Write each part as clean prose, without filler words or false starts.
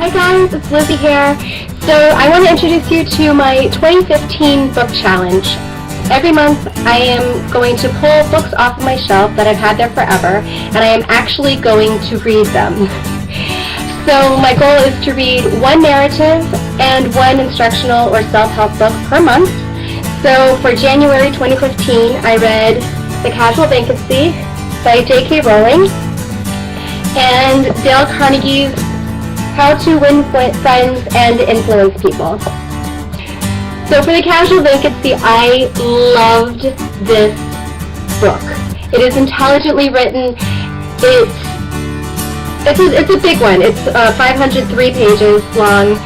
Hi guys, it's Lizzie here. So I want to introduce you to my 2015 book challenge. Every month I am going to pull books off of my shelf that I've had there forever, and I am actually going to read them. So my goal is to read one narrative and one instructional or self-help book per month. So for January 2015, I read The Casual Vacancy by J.K. Rowling and Dale Carnegie's How to Win Friends and Influence People. So for The Casual Vacancy, I loved this book. It is intelligently written. It's a big one. It's 503 pages long.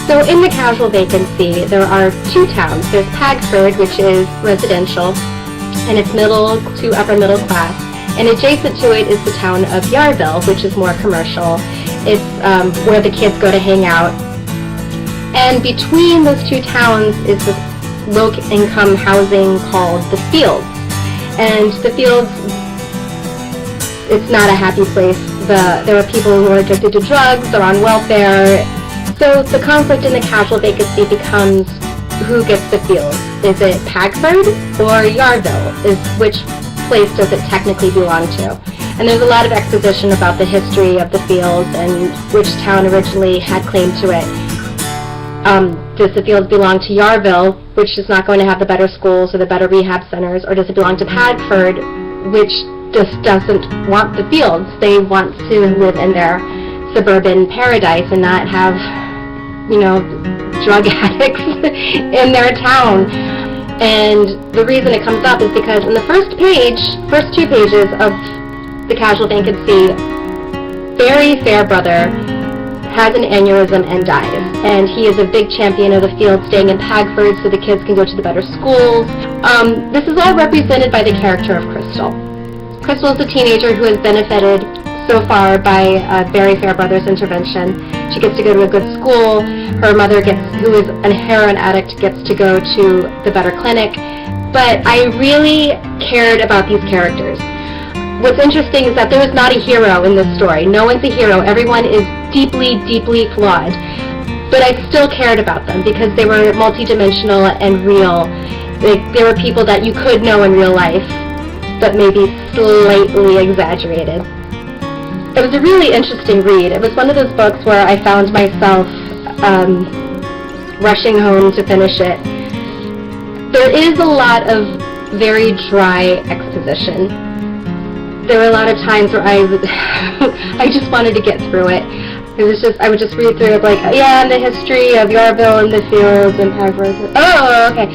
So in The Casual Vacancy, there are two towns. There's Pagford, which is residential, and it's middle to upper middle class. And adjacent to it is the town of Yarville, which is more commercial. It's where the kids go to hang out. And between those two towns is this low-income housing called the Fields. And the Fields, it's not a happy place. There are people who are addicted to drugs, they're on welfare. So the conflict in The Casual Vacancy becomes who gets the Fields. Is it Pagford or Yarville? Which place does it technically belong to? And there's a lot of exposition about the history of the Fields and which town originally had claim to it. Does the Fields belong to Yarville, which is not going to have the better schools or the better rehab centers, or does it belong to Pagford, which just doesn't want the Fields? They want to live in their suburban paradise and not have, drug addicts in their town. And the reason it comes up is because in the first two pages of The Casual Vacancy, Barry Fairbrother has an aneurysm and dies. And he is a big champion of the Fields staying in Pagford so the kids can go to the better schools. This is all represented by the character of Crystal. Crystal is a teenager who has benefited so far by Barry Fairbrother's intervention. She gets to go to a good school. Her mother, who is a heroin addict, gets to go to the better clinic. But I really cared about these characters. What's interesting is that there is not a hero in this story. No one's a hero. Everyone is deeply, deeply flawed. But I still cared about them because they were multidimensional and real. They were people that you could know in real life, but maybe slightly exaggerated. It was a really interesting read. It was one of those books where I found myself rushing home to finish it. There is a lot of very dry exposition. There were a lot of times where I just wanted to get through it. I would just read through it like, and the history of Yarville and the Fields and Pagford. Oh, okay.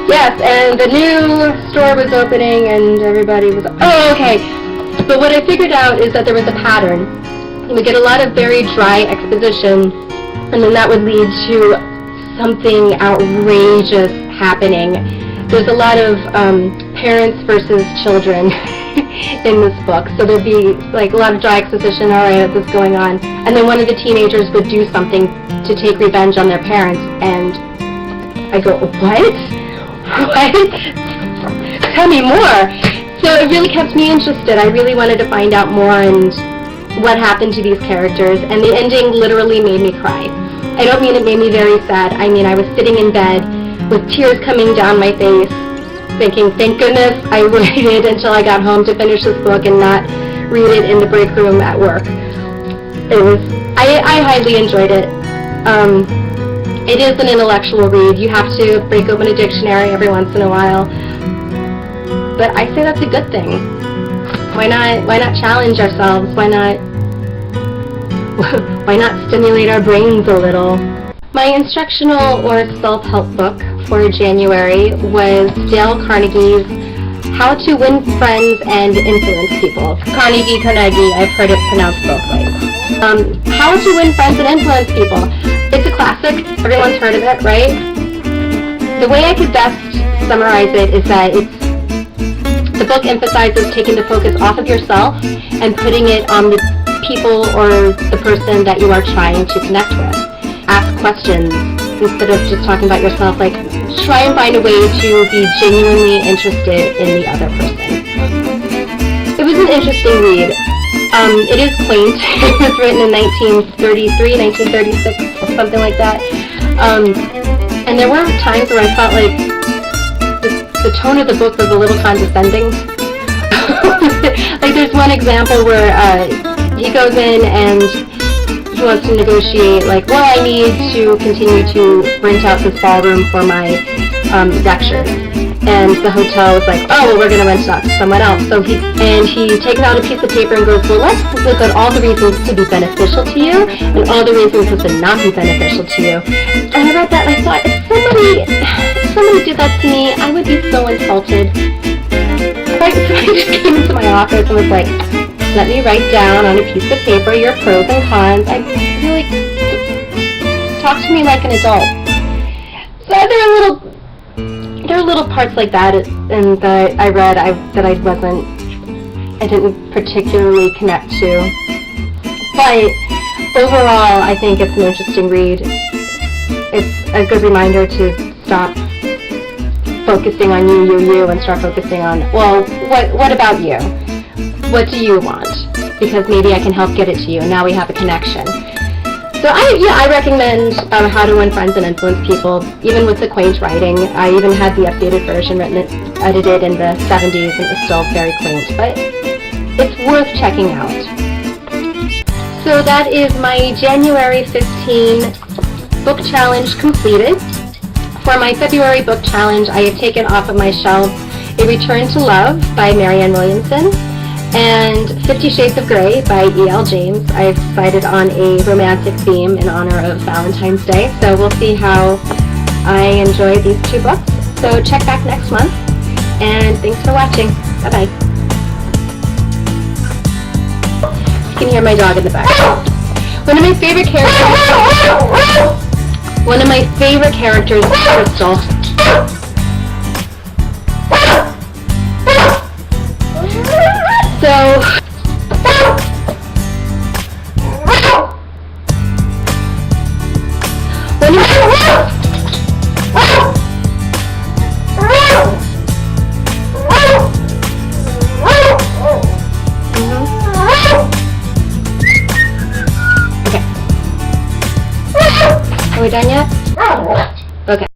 Yes, and the new store was opening and everybody was, okay. But what I figured out is that there was a pattern. We get a lot of very dry exposition, and then that would lead to something outrageous happening. There's a lot of parents versus children in this book. So there'd be like a lot of dry exposition, all right, what's going on? And then one of the teenagers would do something to take revenge on their parents, and I go, what? What? Tell me more. So it really kept me interested. I really wanted to find out more and what happened to these characters, and the ending literally made me cry. I don't mean it made me very sad. I mean I was sitting in bed with tears coming down my face, thinking, thank goodness I waited until I got home to finish this book and not read it in the break room at work. I highly enjoyed it. It is an intellectual read. You have to break open a dictionary every once in a while. But I say that's a good thing. Why not challenge ourselves? Why not stimulate our brains a little? My instructional or self-help book for January was Dale Carnegie's How to Win Friends and Influence People. Carnegie, I've heard it pronounced both ways. How to Win Friends and Influence People. It's a classic. Everyone's heard of it, right? The way I could best summarize it is that the book emphasizes taking the focus off of yourself and putting it on the people or the person that you are trying to connect with. Ask questions instead of just talking about yourself. Like, try and find a way to be genuinely interested in the other person. It was an interesting read. It is quaint. It was written in 1933, 1936, something like that. And there were times where I felt like the tone of the book was a little condescending. Like there's one example where he goes in and he wants to negotiate, like, well, I need to continue to rent out this ballroom for my lectures. And the hotel was like, oh, well, we're going to rent it out to someone else. So he takes out a piece of paper and goes, well, let's look at all the reasons to be beneficial to you and all the reasons to not be beneficial to you. And I read that and I thought, if somebody did that to me, I would be so insulted. So I just came into my office and was like, let me write down on a piece of paper your pros and cons. I really, talk to me like an adult. So there are little parts like that and that I read that I didn't particularly connect to. But overall, I think it's an interesting read. It's a good reminder to stop focusing on you, and start focusing on, well, what about you? What do you want? Because maybe I can help get it to you, and now we have a connection. So I recommend How to Win Friends and Influence People, even with the quaint writing. I even had the updated version edited in the 70s, and it was still very quaint, but it's worth checking out. So that is my January 15 book challenge completed. For my February book challenge, I have taken off of my shelves A Return to Love by Marianne Williamson and 50 Shades of Grey by E.L. James. I've decided on a romantic theme in honor of Valentine's Day, so we'll see how I enjoy these two books. So check back next month, and thanks for watching. Bye-bye. You can hear my dog in the back. One of my favorite characters is Crystal. So, okay. Are we done yet? Okay.